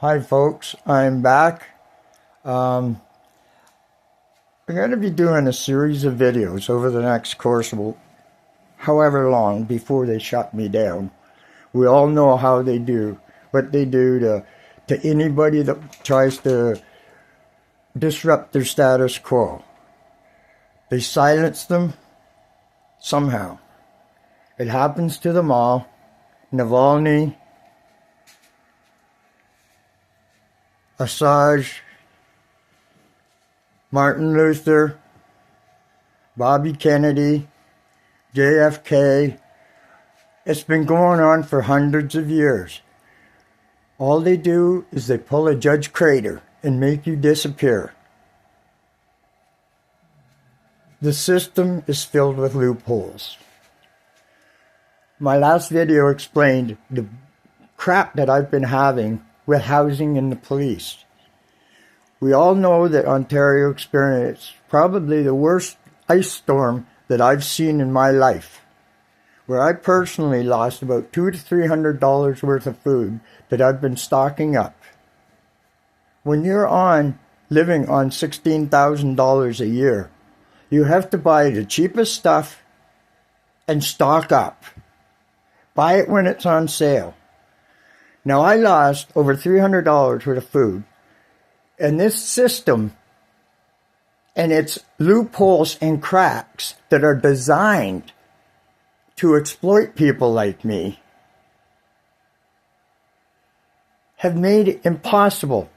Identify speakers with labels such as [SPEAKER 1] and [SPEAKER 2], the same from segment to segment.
[SPEAKER 1] Hi folks, I'm back. I'm going to be doing a series of videos over the next course of however long before they shut me down. We all know how they do, what they do to anybody that tries to disrupt their status quo. They silence them somehow. It happens to them all. Navalny, Assange, Martin Luther, Bobby Kennedy, JFK. It's been going on for hundreds of years. All they do is they pull a Judge Crater and make you disappear. The system is filled with loopholes. My last video explained the crap that I've been having with housing and the police. We all know that Ontario experienced probably the worst ice storm that I've seen in my life, where I personally lost about $200 to $300 worth of food that I've been stocking up. When you're living on $16,000 a year, you have to buy the cheapest stuff and stock up. Buy it when it's on sale. Now, I lost over $300 worth of food, and this system and its loopholes and cracks that are designed to exploit people like me have made it impossible.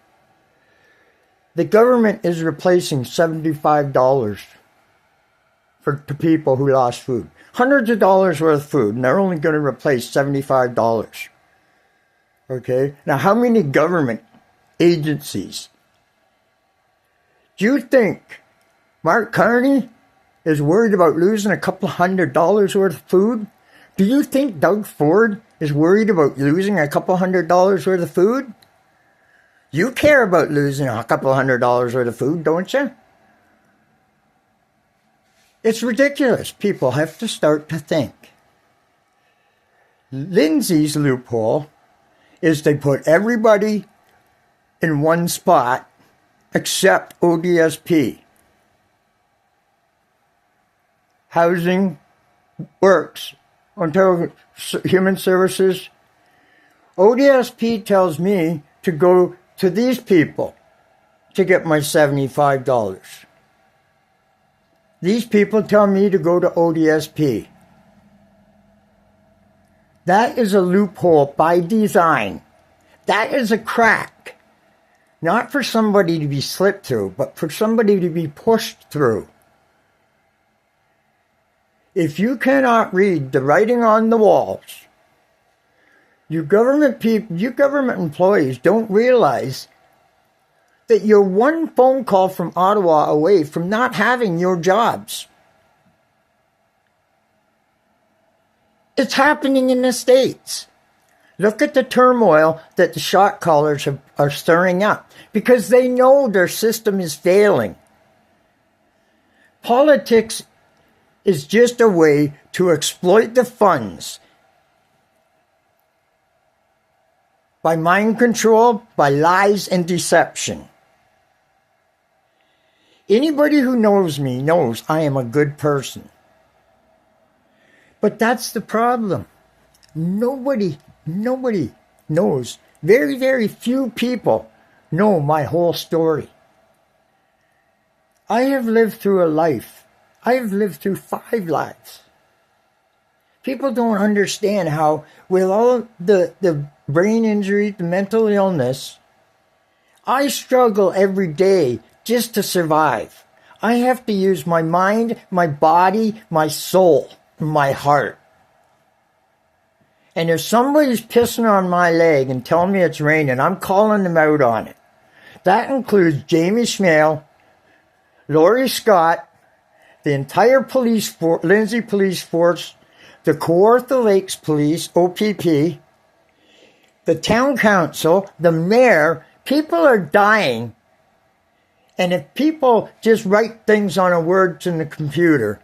[SPEAKER 1] The government is replacing $75 to people who lost food. Hundreds of dollars worth of food, and they're only going to replace $75. Okay? Now, how many government agencies? Do you think Mark Carney is worried about losing a couple $100 worth of food? Do you think Doug Ford is worried about losing a couple $100 worth of food? You care about losing a couple $100 worth of food, don't you? It's ridiculous. People have to start to think. Lindsay's loophole is they put everybody in one spot except ODSP. Housing Works, Ontario Human Services. ODSP tells me to go to these people to get my $75. These people tell me to go to ODSP. That is a loophole by design. That is a crack. Not for somebody to be slipped through, but for somebody to be pushed through. If you cannot read the writing on the walls, you government employees don't realize that you're one phone call from Ottawa away from not having your jobs. It's happening in the States. Look at the turmoil that the shot callers are stirring up because they know their system is failing. Politics is just a way to exploit the funds by mind control, by lies and deception. Anybody who knows me knows I am a good person. But that's the problem. Nobody knows. Very, very few people know my whole story. I have lived through a life. I have lived through 5 lives. People don't understand how, with all the brain injury, the mental illness, I struggle every day just to survive. I have to use my mind, my body, my soul, my heart. And if somebody's pissing on my leg and telling me it's raining, I'm calling them out on it. That includes Jamie Schmale, Laurie Scott, the entire Lindsay Police Force, the Kawartha Lakes Police, OPP, the town council, the mayor. People are dying. And if people just write things on a words in the computer,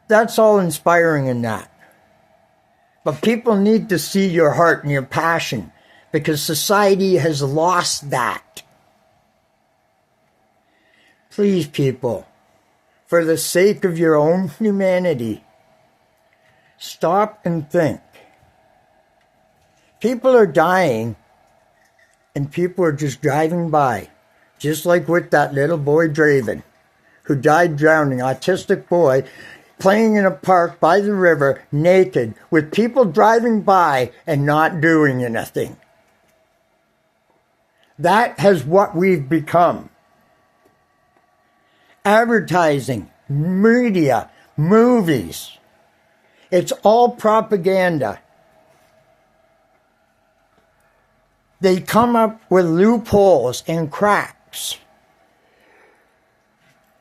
[SPEAKER 1] that's all inspiring in that. But people need to see your heart and your passion because society has lost that. Please, people, for the sake of your own humanity, stop and think. People are dying, and people are just driving by, just like with that little boy Draven, who died drowning, autistic boy, playing in a park by the river, naked, with people driving by and not doing anything. That is what we've become. Advertising, media, movies. It's all propaganda. They come up with loopholes and cracks.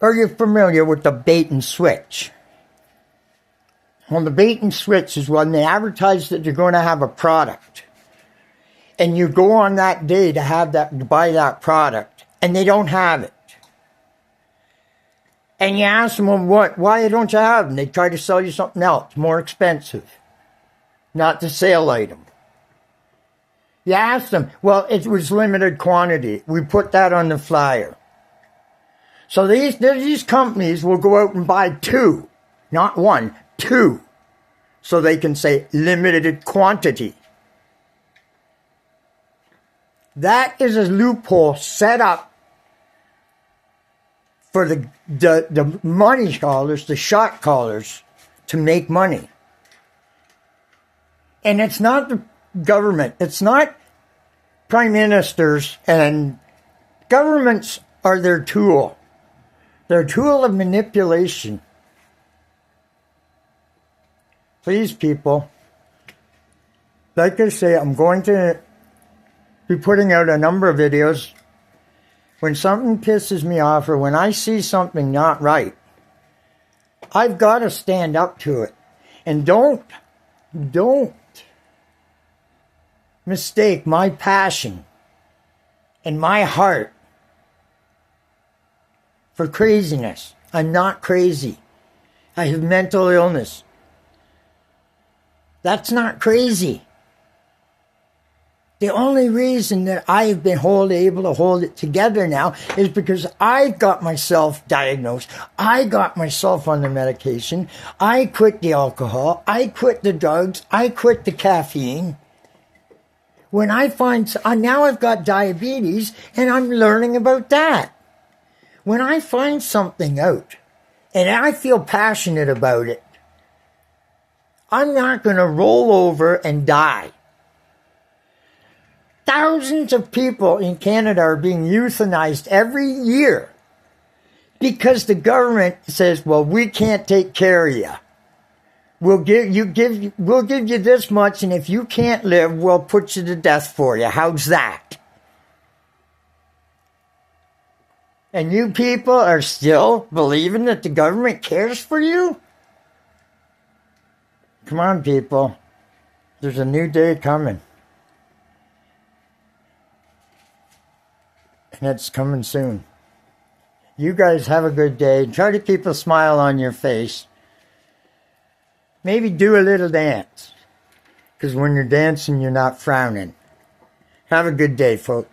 [SPEAKER 1] Are you familiar with the bait and switch? Well, the bait and switch is when they advertise that you're going to have a product. And you go on that day to buy that product, and they don't have it. And you ask them, well, why don't you have them? They try to sell you something else, more expensive. Not the sale item. You ask them, well, it was limited quantity. We put that on the flyer. So these companies will go out and buy 2, not 1, 2. So they can say limited quantity. That is a loophole set up for the money callers, the shot callers, to make money. And it's not the government. It's not prime ministers, and governments are their tool. They're a tool of manipulation. Please, people, like I say, I'm going to be putting out a number of videos. When something pisses me off or when I see something not right, I've got to stand up to it. And don't mistake my passion and my heart for craziness. I'm not crazy. I have mental illness. That's not crazy. The only reason that I have been able to hold it together now is because I got myself diagnosed. I got myself on the medication. I quit the alcohol. I quit the drugs. I quit the caffeine. When I find, now I've got diabetes and I'm learning about that. When I find something out and I feel passionate about it, I'm not going to roll over and die. Thousands of people in Canada are being euthanized every year because the government says, well, we can't take care of you. We'll give you this much, and if you can't live, we'll put you to death for you. How's that? And you people are still believing that the government cares for you? Come on, people. There's a new day coming. And it's coming soon. You guys have a good day. Try to keep a smile on your face. Maybe do a little dance. Because when you're dancing, you're not frowning. Have a good day, folks.